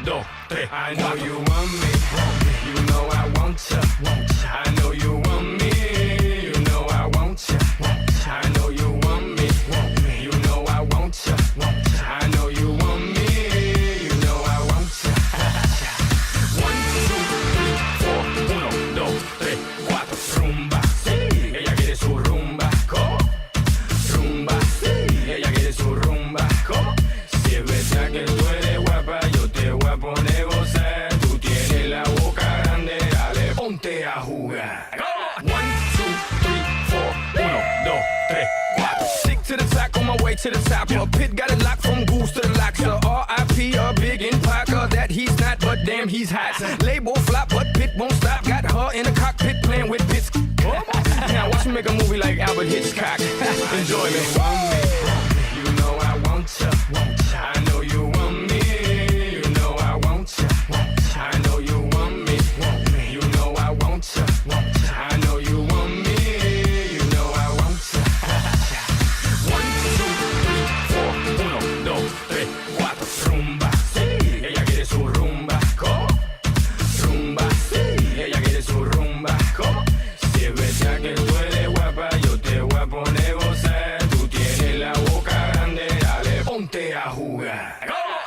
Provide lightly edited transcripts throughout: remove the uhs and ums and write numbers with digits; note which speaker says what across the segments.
Speaker 1: dos, tres. I know you want me, you know I want ya. I know you want me, you know I want ya. I know you want me, you know I want ya. I know you want me, you know I want ya. 1, 2, 3, 4, 1, 2, 3, 4. Rumba, sí, ella quiere su rumba. Rumba, sí, ella quiere su rumba. Si es verdad que tú eres guapa, yo te voy a poner gozar. Tú tienes la boca grande, dale, ponte a jugar. 1, 2, 3, 4, 1, 2, 3, 4. Stick to the top, on my way to the top. A pit got it locked from goose to the lock. So R.I.P. a big in Parker, that he's not, but damn he's hot. Label flop, but Pit won't stop. Got her in the cockpit playing with bits. Now watch me make a movie like Albert Hitchcock. Enjoy me. You know I want ya. I know you want me. You know I want ya. I know you want me. You know I want ya. I know you want me. You know I want ya. 1, 2, 3, 4. 1, 2, 3, 4. Rumba, sí, ella quiere su rumba. Rumba, sí, ella quiere su rumba. Si es verdad que tú eres guapa, yo te voy a poner gozar. Tú tienes la boca grande, dale, ponte a jugar.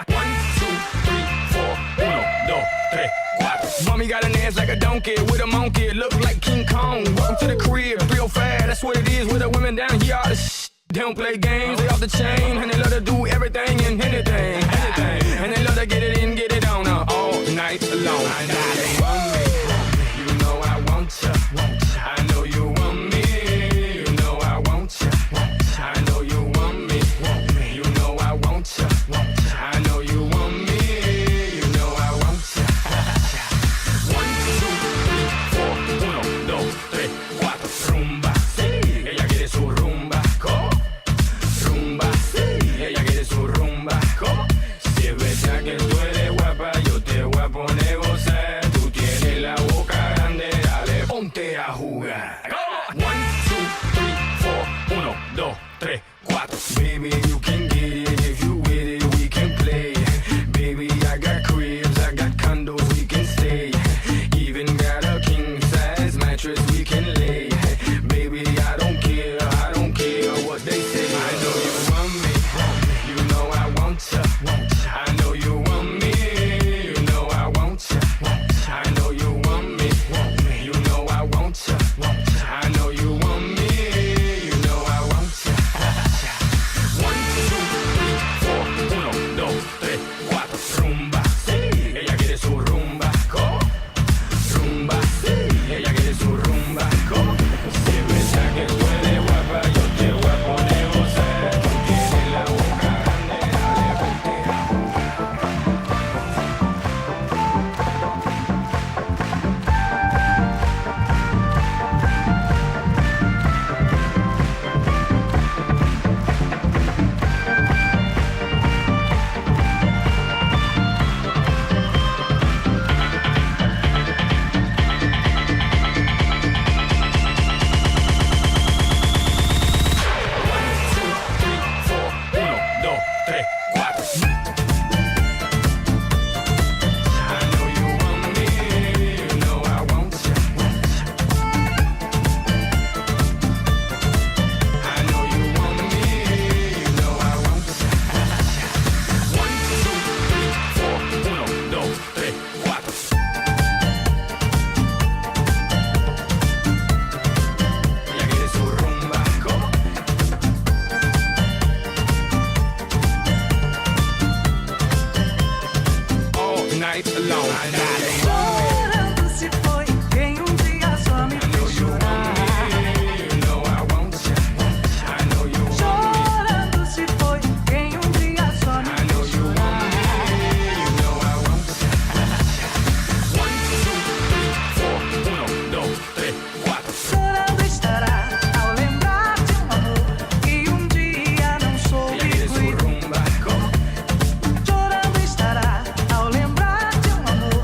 Speaker 1: 1, 2, 3, 4. 1, 2, 3, 4. Mommy got an ass like a donkey with a monkey. Look like King Kong. Welcome to the crib, 305. That's what it is with the women down here. All the they don't play games, they off the chain. And they love to do everything and anything. And they love to get it in, get it on all night long. I know you want me, you know I want ya. I know you want me, you know I want ya. I know you want me, you know I want ya. I know you want me, you know I want ya. 1, 2, 3, 4. 1, 2, 3, 4. Rumba, sí, ella quiere su rumba. Rumba, sí, ella quiere su rumba. Si es verdad que tú eres guapa, yo te voy a poner gozar. Tú tienes la boca grande, dale, ponte a jugar. 1, 2, 3, 4. 1, 2, 3, 4. Baby, you can get it if you with it, we can play. Baby, I got cribs, I got condos, we can stay. Even got a king size mattress we can lay. Baby, I don't care what they say. I know you want me, you know I want ya. I know you want me, you know I want ya. I know you want me, you know I want ya. I know you want me, you know I want ya. 1, 2, 3, 4. 1, 2, 3, 4. Rumba, sí, ella quiere su rumba. Rumba, sí, ella quiere su rumba. Si es verdad que tú eres guapa, yo te voy a poner gozar. Tú tienes la boca grande, dale, ponte a night alone.
Speaker 2: Chorando se foi quem dia só me fez chorar. Chorando se foi quem dia só me fez chorar.
Speaker 1: 1, 2, 3, 4.
Speaker 2: Chorando estará ao lembrar de amor que dia não soube cuidar. Chorando estará ao lembrar de amor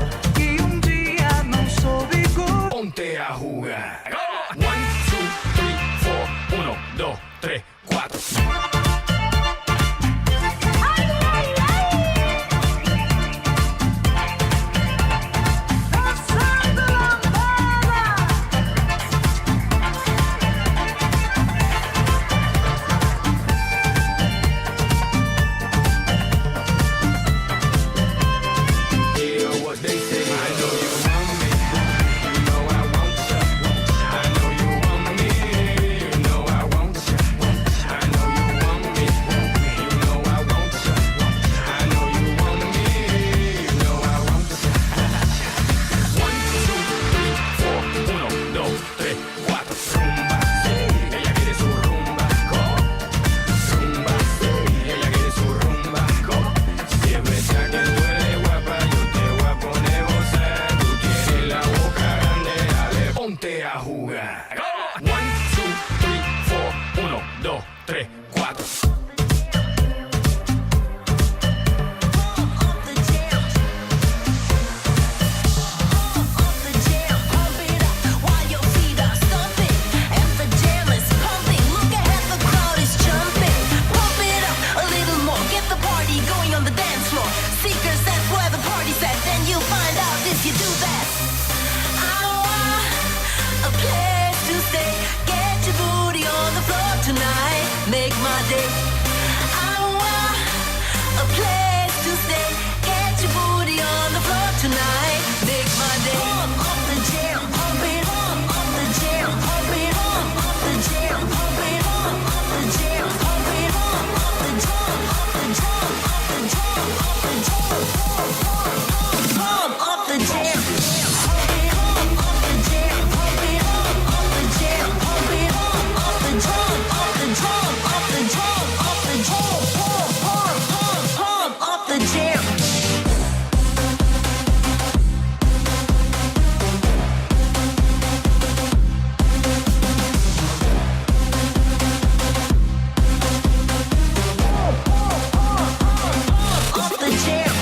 Speaker 3: jam. Off the jam.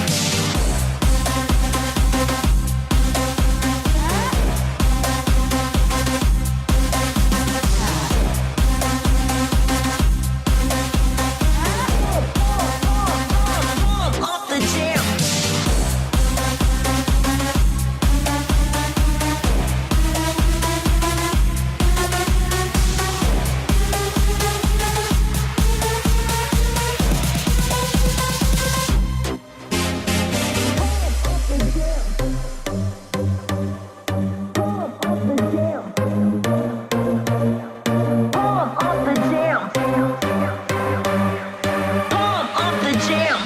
Speaker 3: Off the jam. Off the jam. Off the jam.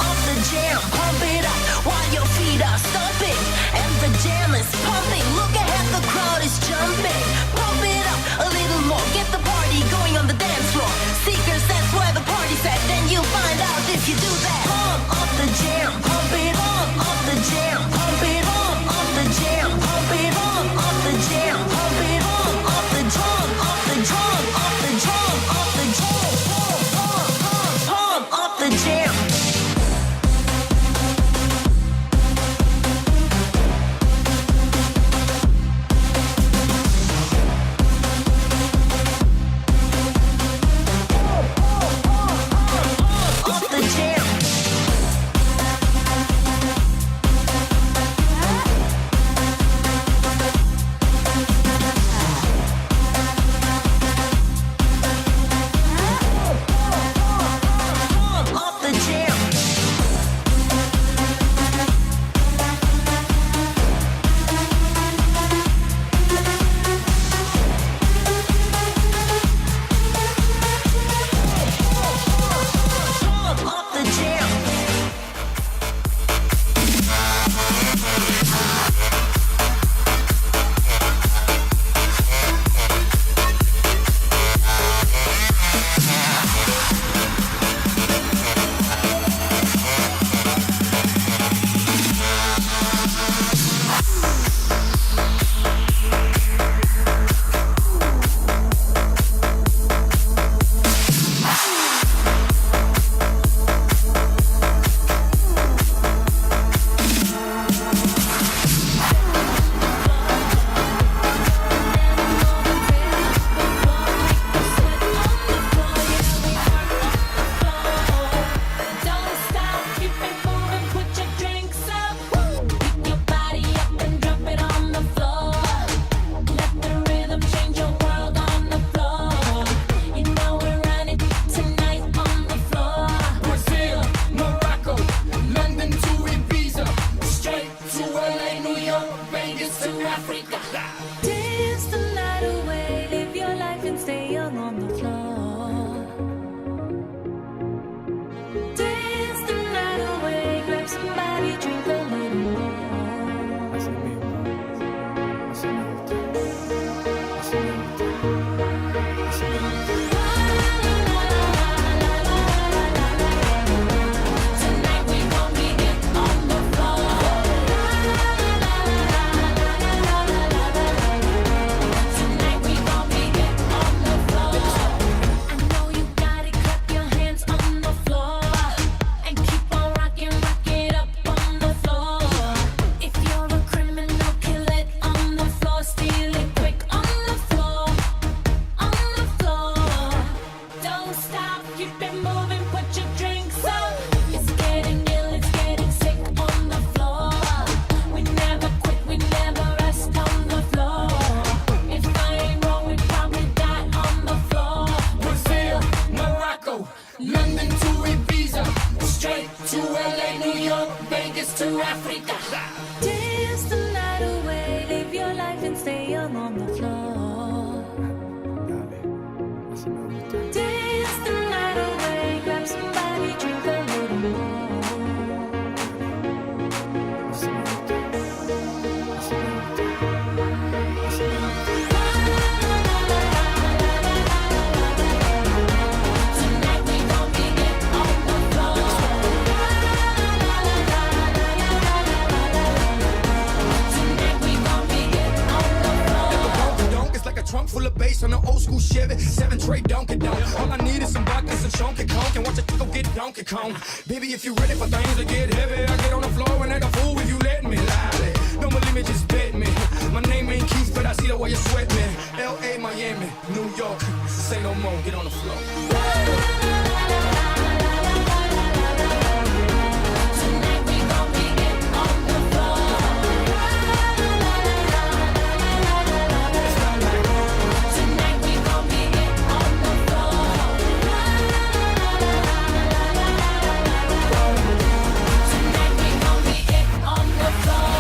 Speaker 3: Off the jam. Pump it up while your feet are stomping and the jam is pumping. Look ahead, the crowd is jumping. Pump it up a little more. Get the party going on the dance floor. Seekers, that's where the party's at. Then you'll find out if you do that. Pump off the jam. Pump it up off the jam. Pump it up off the jam. Pump it up off the jam. Pump it up off the drum. Off the drum. Off the drum. Off the drum. Pump off the jam. Off the jam. Off the jam. Off the jam.
Speaker 4: Don't stop, keep it moving, put your drinks up. Pick your body up and drop it on the floor. Let the rhythm change your world on the floor. You know we're running tonight on the floor.
Speaker 1: Brazil, Morocco, London to Ibiza, straight to LA, New York, Vegas to Africa.
Speaker 4: Dance the night away, live your life and stay young on the floor. Dance the night away, grab somebody, drink a little more.
Speaker 1: Así mismo, así me gusta, así me gusta, así me gusta.
Speaker 4: Tonight we gon' be it on the floor. Tonight we gon' be it on the floor. I know you got it, clap your hands on the floor and keep on rocking, rock it up on the floor. If you're a criminal, kill it on the floor, steal it quick on the floor, on the floor. Don't stop, keep it moving, put your drinks up. It's getting ill, it's getting sick on the floor. We never quit, we never rest on the floor. If I ain't wrong, we probably die on the floor.
Speaker 1: Brazil, Morocco, London to Ibiza, straight to LA, New York, Vegas to Africa.
Speaker 4: Dance the night away, live your life and stay young on the floor.
Speaker 1: Dale, así me gusta.
Speaker 4: Dance the night away, grab somebody, drink a little more.
Speaker 1: Así me gusta, así me gusta, así me gusta.
Speaker 4: Tonight we gon' be it
Speaker 1: heavy. 7 tray Donkey Donk. All I need is some vodka, some Chunky Conk, and watch it go get Donkey Kong. Baby, if you ready for things to get heavy, I get on the floor and act a fool if you let me lie. Don't believe me, just bet me. My name ain't Keith, but I see the way you sweat me. L.A., Miami, New York. Say no more, get on the floor.
Speaker 4: Tonight we gon' be it on the floor. Tonight we gon' be it on the floor. Tonight we gon' be it on the floor.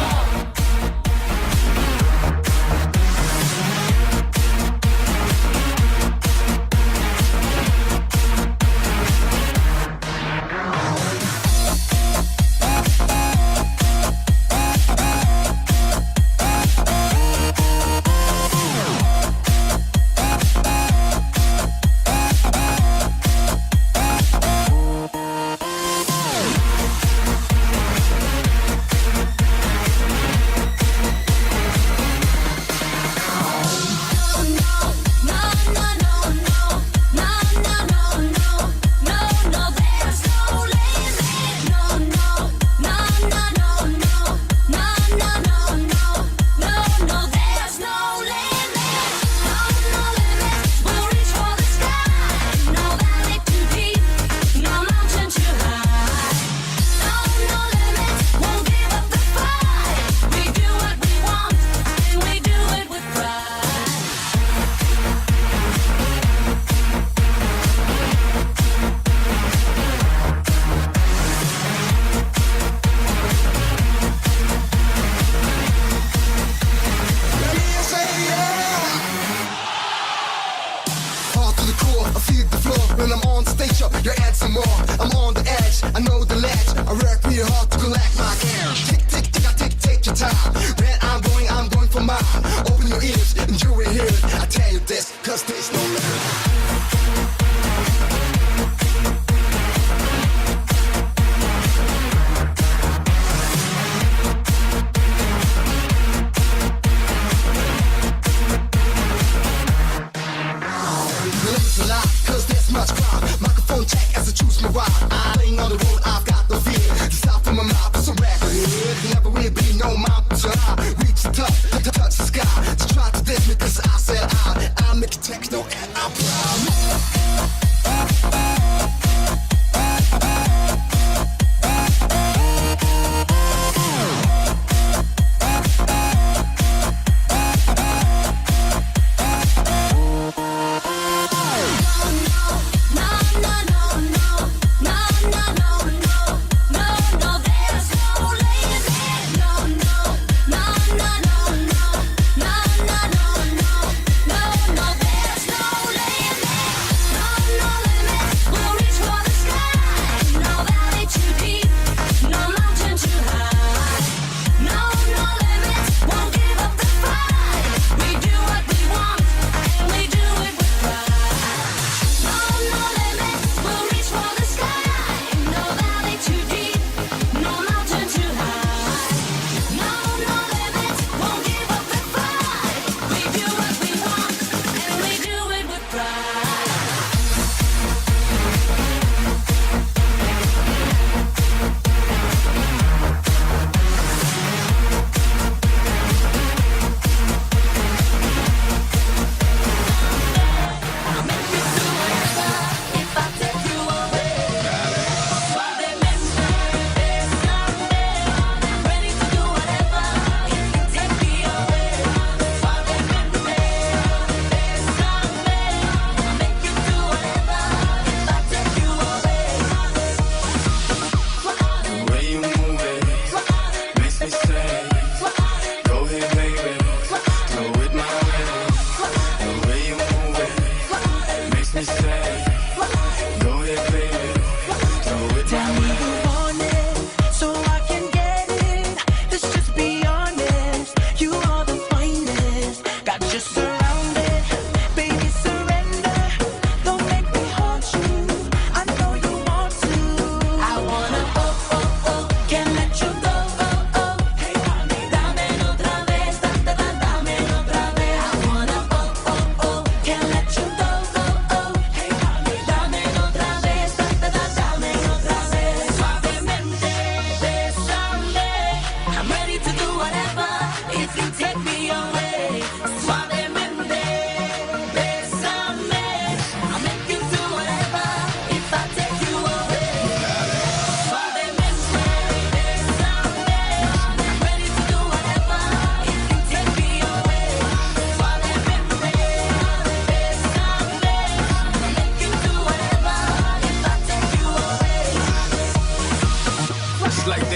Speaker 5: When I'm on stage, you're adding more. I'm on the edge, I know the ledge. I work real hard to collect my cash. Tick, tick, tick, I tick, take your time. Where I'm going for mine. Open your ears and you will hear it. I tell you this, cause there's no limit. Much crowd. Microphone check as I choose my ride. I'm laying on the road, I've got the fear. The sound from my mouth is a record. Never will be no mountain to high. Reach the top, touch the sky. To try to diss me cause I said I'll make it techno and I'm proud.
Speaker 3: No, no, no, no, no, no.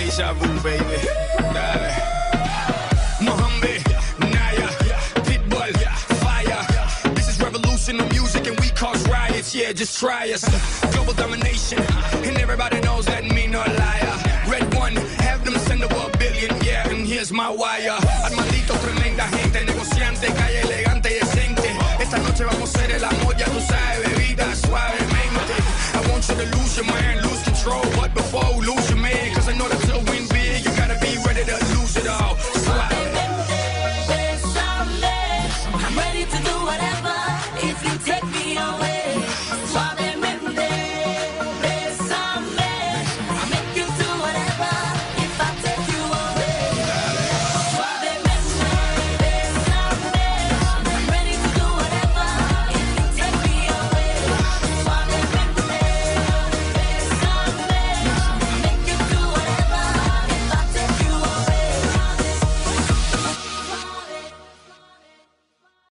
Speaker 1: Deja vu, baby. Dale. Mohammed, Naya, Pitbull, fire. This is revolution of music and we cause riots. Yeah, just try us. Global domination, and everybody knows that me no liar. Red one, have them send over $1 billion. Yeah, and here's my wire. Armandito, tremenda gente, negociante, calle elegante y decente. Esta noche vamos a hacer el amor, ya tú sabes, bebida suavemente. I want you to lose your mind, lose control.